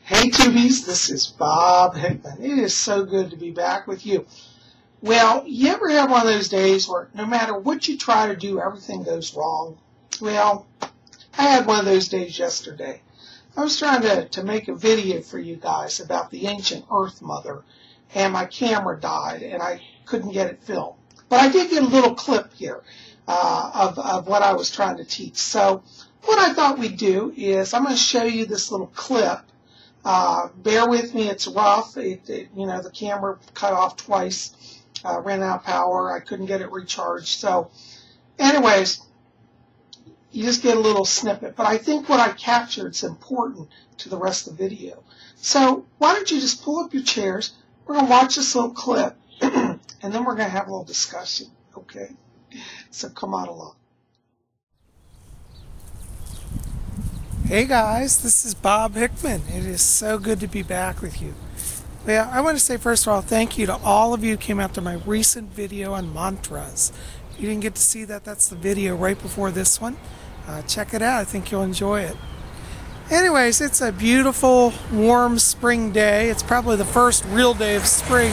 Hey Tubies, this is Bob Hickman. It is so good to be back with you. Well, you ever have one of those days where no matter what you try to do, everything goes wrong? Well, I had one of those days yesterday. I was trying to make a video for you guys about the ancient Earth Mother, and my camera died and I couldn't get it filmed. But I did get a little clip here of what I was trying to teach. So what I thought we'd do is I'm going to show you this little clip. Bear with me, it's rough. The camera cut off twice, ran out of power. I couldn't get it recharged. So anyways, you just get a little snippet. But I think what I captured is important to the rest of the video. So why don't you just pull up your chairs. We're going to watch this little clip, and then we're going to have a little discussion, okay? So come on along. Hey guys, this is Bob Hickman. It is so good to be back with you. Well, I want to say first of all, thank you to all of you who came out to my recent video on mantras. If you didn't get to see that, that's the video right before this one. Check it out. I think you'll enjoy it. Anyways, it's a beautiful, warm spring day. It's probably the first real day of spring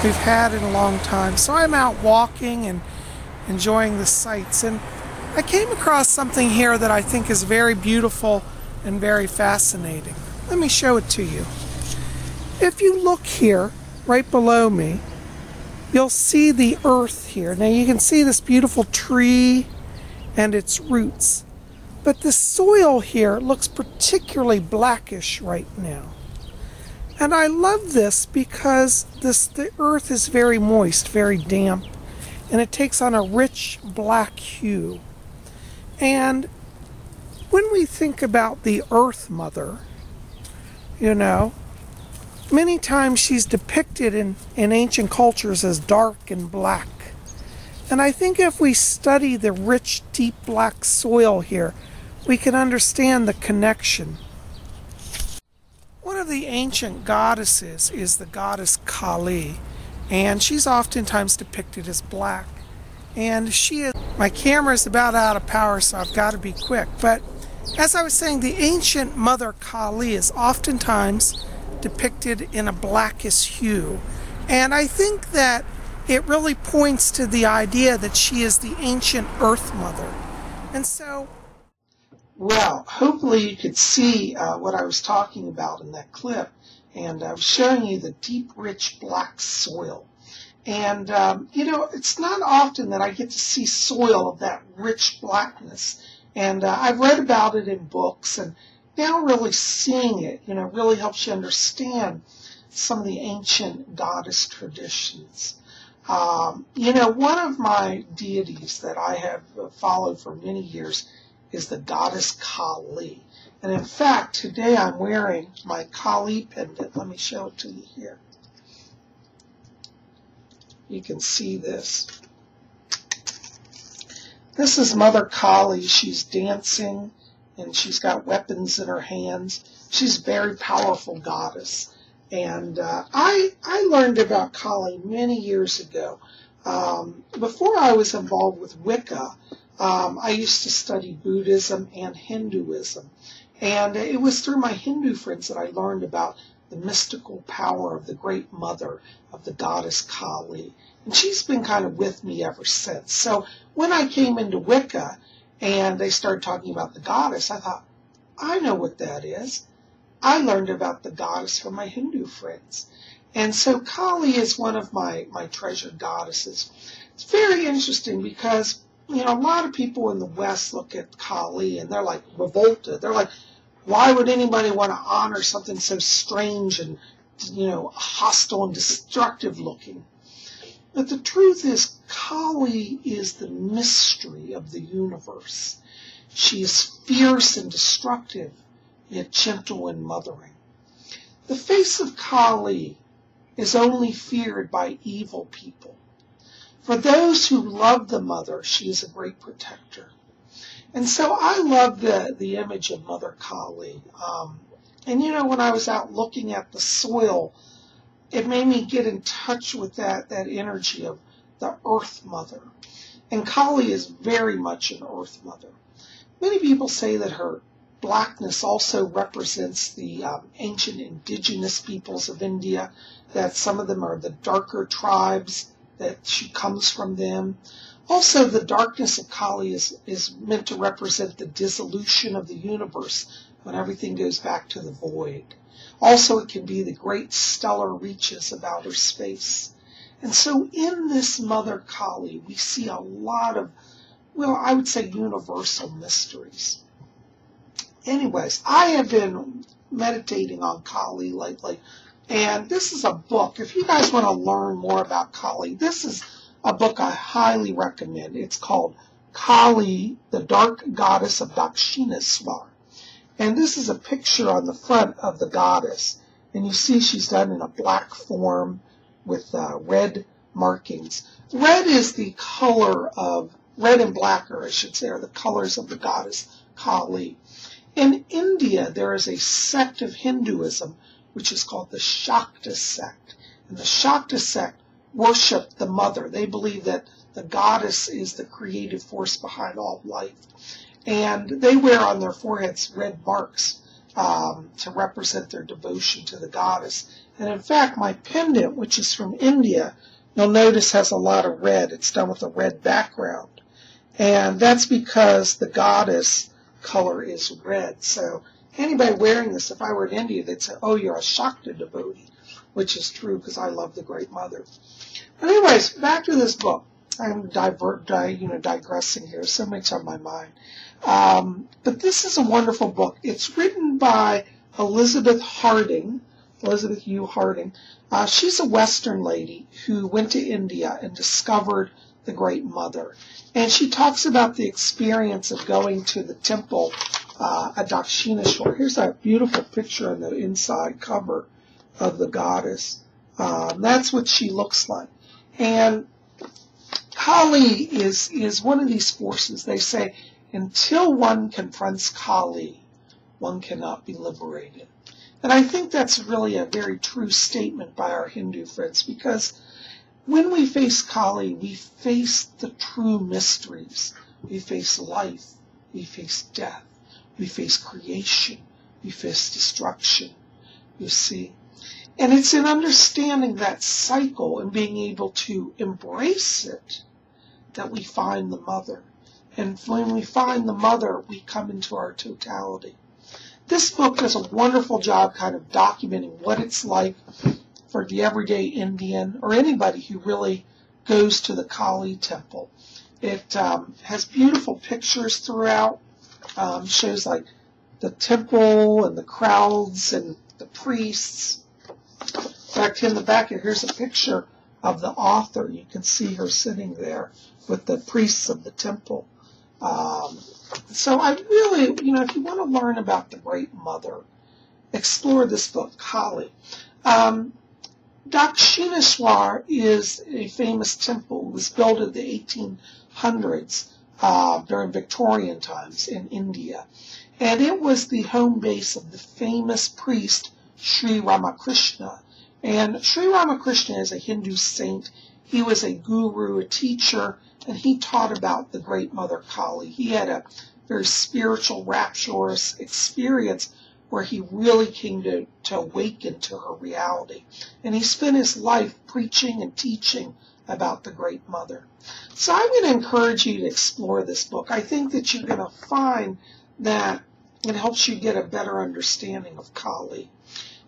we've had in a long time. So I'm out walking and enjoying the sights. And I came across something here that I think is very beautiful and very fascinating. Let me show it to you. If you look here, right below me, you'll see the earth here. Now you can see this beautiful tree and its roots. But the soil here looks particularly blackish right now. And I love this because the earth is very moist, very damp, and it takes on a rich black hue. And when we think about the Earth Mother, many times she's depicted in ancient cultures as dark and black. And I think if we study the rich, deep black soil here, we can understand the connection. One of the ancient goddesses is the goddess Kali, and she's oftentimes depicted as black. And my camera is about out of power, so I've got to be quick. But as I was saying, the ancient Mother Kali is oftentimes depicted in a blackish hue. And I think that it really points to the idea that she is the ancient Earth Mother. And so, well, hopefully you could see what I was talking about in that clip. And I was showing you the deep, rich black soil. And, it's not often that I get to see soil of that rich blackness. And I've read about it in books, and now really seeing it, really helps you understand some of the ancient goddess traditions. One of my deities that I have followed for many years is the goddess Kali. And in fact, today I'm wearing my Kali pendant. Let me show it to you here. You can see this. This is Mother Kali. She's dancing and she's got weapons in her hands. She's a very powerful goddess. And I learned about Kali many years ago. Before I was involved with Wicca, I used to study Buddhism and Hinduism. And it was through my Hindu friends that I learned about the mystical power of the great mother of the goddess Kali. And she's been kind of with me ever since. So when I came into Wicca and they started talking about the goddess, I thought, I know what that is. I learned about the goddess from my Hindu friends. And so Kali is one of my treasured goddesses. It's very interesting because, a lot of people in the West look at Kali and they're like revolted. They're like, why would anybody want to honor something so strange and, hostile and destructive looking? But the truth is, Kali is the mystery of the universe. She is fierce and destructive, yet gentle and mothering. The face of Kali is only feared by evil people. For those who love the mother, she is a great protector. And so I love the image of Mother Kali. And when I was out looking at the soil, it made me get in touch with that energy of the Earth Mother. And Kali is very much an Earth Mother. Many people say that her blackness also represents the ancient indigenous peoples of India, that some of them are the darker tribes, that she comes from them. Also, the darkness of Kali is meant to represent the dissolution of the universe when everything goes back to the void. Also, it can be the great stellar reaches of outer space. And so in this Mother Kali, we see a lot of, well, I would say universal mysteries. Anyways, I have been meditating on Kali lately, and this is a book. If you guys want to learn more about Kali, this is a book I highly recommend. It's called Kali, the Dark Goddess of Dakshineswar. And this is a picture on the front of the goddess. And you see she's done in a black form with red markings. Red is the color of, red and black, or I should say, are the colors of the goddess Kali. In India, there is a sect of Hinduism which is called the Shakta sect. And the Shakta sect worship the mother. They believe that the goddess is the creative force behind all life. And they wear on their foreheads red marks to represent their devotion to the goddess. And in fact, my pendant, which is from India, you'll notice has a lot of red. It's done with a red background. And that's because the goddess color is red. So anybody wearing this, if I were in India, they'd say, oh, you're a Shakta devotee, which is true because I love the Great Mother. But anyways, back to this book. I'm digressing here. So much on my mind. But this is a wonderful book. It's written by Elizabeth U. Harding. She's a Western lady who went to India and discovered the Great Mother. And she talks about the experience of going to the temple at Dakshineswar. Here's a beautiful picture on the inside cover of the goddess. That's what she looks like. And Kali is one of these forces. They say, until one confronts Kali, one cannot be liberated. And I think that's really a very true statement by our Hindu friends, because when we face Kali, we face the true mysteries. We face life. We face death. We face creation. We face destruction. You see? And it's in understanding that cycle and being able to embrace it that we find the mother. And when we find the mother, we come into our totality. This book does a wonderful job kind of documenting what it's like for the everyday Indian or anybody who really goes to the Kali temple. It has beautiful pictures throughout, shows like the temple and the crowds and the priests. In fact, in the back here, here's a picture of the author. You can see her sitting there with the priests of the temple. So I really, if you want to learn about the Great Mother, explore this book, Kali. Dakshineswar is a famous temple. It was built in the 1800s during Victorian times in India. And it was the home base of the famous priest Sri Ramakrishna. And Sri Ramakrishna is a Hindu saint. He was a guru, a teacher, and he taught about the Great Mother Kali. He had a very spiritual, rapturous experience where he really came to awaken to her reality. And he spent his life preaching and teaching about the Great Mother. So I'm going to encourage you to explore this book. I think that you're going to find that it helps you get a better understanding of Kali.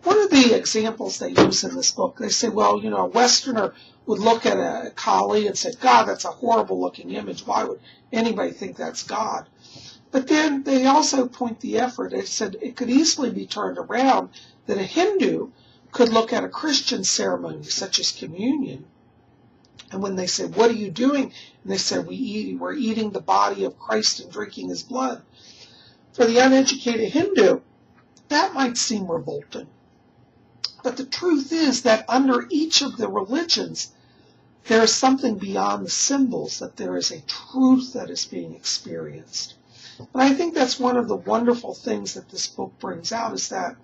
One of the examples they use in this book, they say, well, a Westerner would look at a Kali and say, God, that's a horrible looking image. Why would anybody think that's God? But then they also point the effort. They said it could easily be turned around that a Hindu could look at a Christian ceremony such as communion. And when they say, what are you doing? And they say, we're eating the body of Christ and drinking his blood. For the uneducated Hindu, that might seem revolting. But the truth is that under each of the religions, there is something beyond the symbols, that there is a truth that is being experienced. And I think that's one of the wonderful things that this book brings out, is that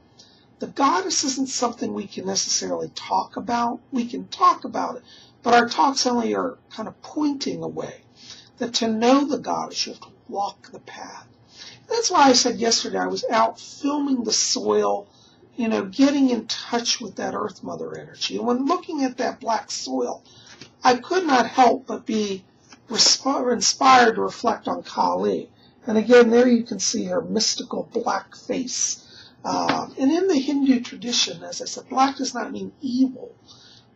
the goddess isn't something we can necessarily talk about. We can talk about it, but our talks only are kind of pointing away. That to know the goddess, you have to walk the path. That's why I said yesterday I was out filming the soil, getting in touch with that Earth Mother energy. And when looking at that black soil, I could not help but be inspired to reflect on Kali. And again, there you can see her mystical black face. And in the Hindu tradition, as I said, black does not mean evil.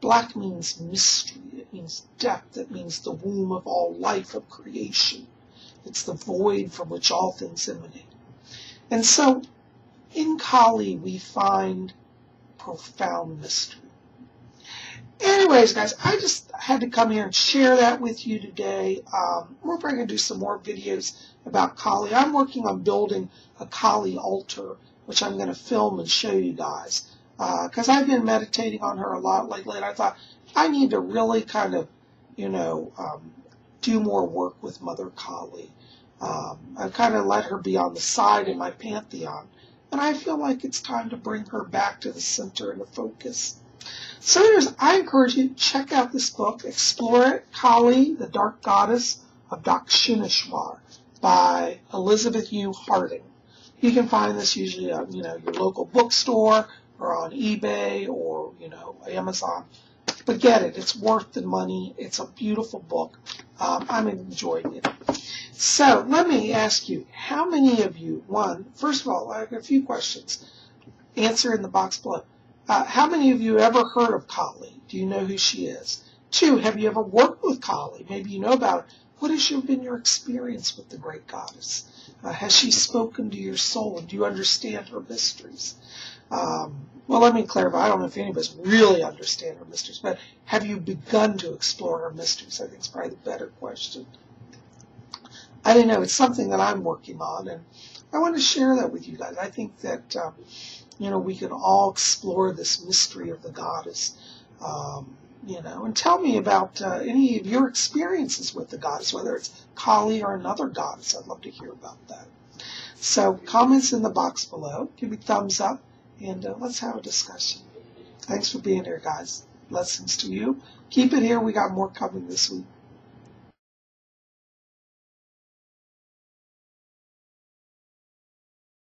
Black means mystery. It means depth. It means the womb of all life, of creation. It's the void from which all things emanate. And so, in Kali, we find profound mystery. Anyways, guys, I just had to come here and share that with you today. We're probably going to do some more videos about Kali. I'm working on building a Kali altar, which I'm going to film and show you guys. Because I've been meditating on her a lot lately, and I thought I need to really kind of, do more work with Mother Kali. I kind of let her be on the side in my pantheon, and I feel like it's time to bring her back to the center and the focus. So I encourage you to check out this book, Explore It, Kali, the Dark Goddess of Dakshineshwar, by Elizabeth U. Harding. You can find this usually on, your local bookstore or on eBay or, Amazon. But get it. It's worth the money. It's a beautiful book. I'm enjoying it. So let me ask you, how many of you, first of all, I have a few questions. Answer in the box below. How many of you ever heard of Kali? Do you know who she is? 2, have you ever worked with Kali? Maybe you know about it. What has been your experience with the great goddess? Has she spoken to your soul, and do you understand her mysteries? Well, let me clarify. I don't know if any of us really understand her mysteries, but have you begun to explore her mysteries? I think it's probably the better question. I don't know. It's something that I'm working on, and I want to share that with you guys. I think that, we can all explore this mystery of the goddess, and tell me about any of your experiences with the goddess, whether it's Kali or another goddess. I'd love to hear about that. So comments in the box below. Give me thumbs up, and let's have a discussion. Thanks for being here, guys. Blessings to you. Keep it here. We got more coming this week.